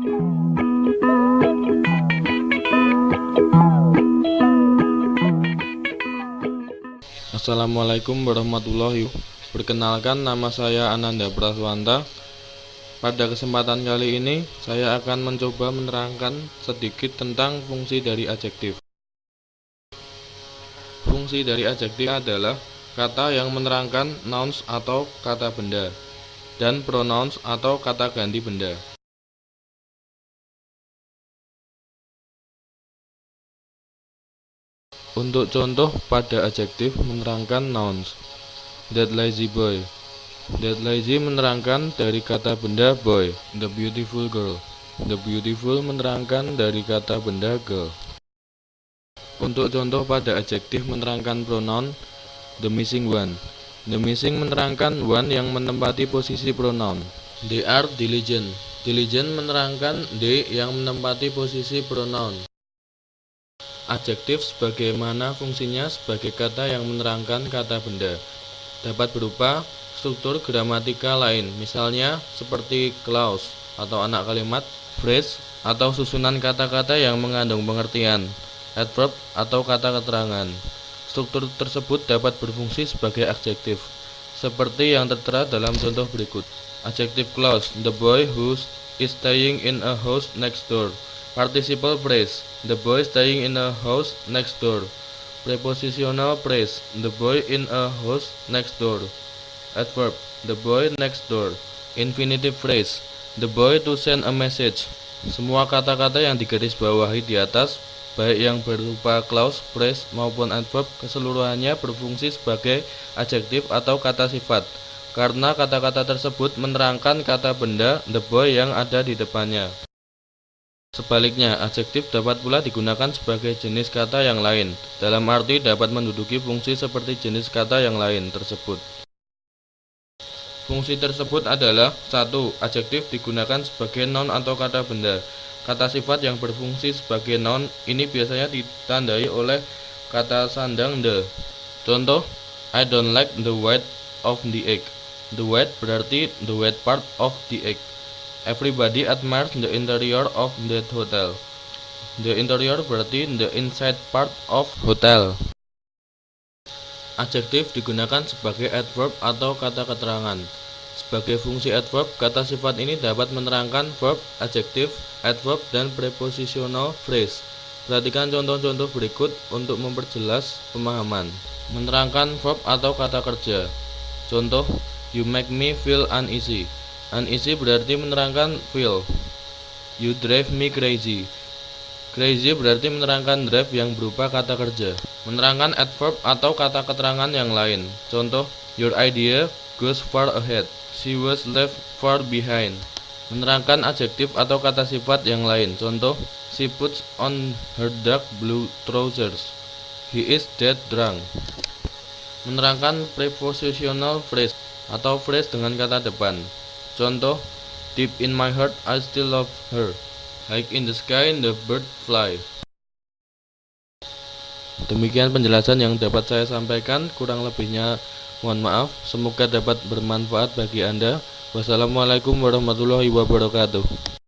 Assalamualaikum warahmatullahi wabarakatuh. Perkenalkan, nama saya Ananda Praswanta. Pada kesempatan kali ini saya akan mencoba menerangkan sedikit tentang fungsi dari adjektif. Fungsi dari adjektif adalah kata yang menerangkan nouns atau kata benda dan pronouns atau kata ganti benda. Untuk contoh pada adjektif menerangkan nouns, that lazy boy. That lazy menerangkan dari kata benda boy. The beautiful girl. The beautiful menerangkan dari kata benda girl. Untuk contoh pada adjektif menerangkan pronoun, the missing one. The missing menerangkan one yang menempati posisi pronoun. They are diligent. Diligent menerangkan they yang menempati posisi pronoun. Adjektif sebagaimana fungsinya sebagai kata yang menerangkan kata benda. Dapat berupa struktur gramatikal lain, misalnya seperti clause atau anak kalimat, phrase atau susunan kata-kata yang mengandung pengertian, adverb atau kata keterangan. Struktur tersebut dapat berfungsi sebagai adjektif, seperti yang tertera dalam contoh berikut. Adjective clause, the boy who is staying in a house next door. Participle phrase, the boy staying in a house next door. Prepositional phrase, the boy in a house next door. Adverb, the boy next door. Infinitive phrase, the boy to send a message. Semua kata-kata yang digarisbawahi di atas, baik yang berupa clause, phrase maupun adverb, keseluruhannya berfungsi sebagai adjektif atau kata sifat, karena kata-kata tersebut menerangkan kata benda the boy yang ada di depannya. Sebaliknya, adjektif dapat pula digunakan sebagai jenis kata yang lain, dalam arti dapat menduduki fungsi seperti jenis kata yang lain tersebut. Fungsi tersebut adalah 1. Adjektif digunakan sebagai noun atau kata benda. Kata sifat yang berfungsi sebagai noun ini biasanya ditandai oleh kata sandang the. Contoh, I don't like the white of the egg. The white berarti the white part of the egg. Everybody admires the interior of that hotel. The interior berarti the inside part of hotel. Adjektif digunakan sebagai adverb atau kata keterangan. Sebagai fungsi adverb, kata sifat ini dapat menerangkan verb, adjektif, adverb, dan prepositional phrase. Perhatikan contoh-contoh berikut untuk memperjelas pemahaman. Menerangkan verb atau kata kerja. Contoh, you make me feel uneasy. Uneasy berarti menerangkan feel. You drive me crazy. Crazy berarti menerangkan drive yang berupa kata kerja. Menerangkan adverb atau kata keterangan yang lain. Contoh, your idea goes far ahead. She was left far behind. Menerangkan adjektif atau kata sifat yang lain. Contoh, she puts on her dark blue trousers. He is dead drunk. Menerangkan prepositional phrase atau phrase dengan kata depan. Contoh, deep in my heart I still love her. High in the sky the bird fly. Demikian penjelasan yang dapat saya sampaikan, kurang lebihnya mohon maaf. Semoga dapat bermanfaat bagi Anda. Wassalamualaikum warahmatullahi wabarakatuh.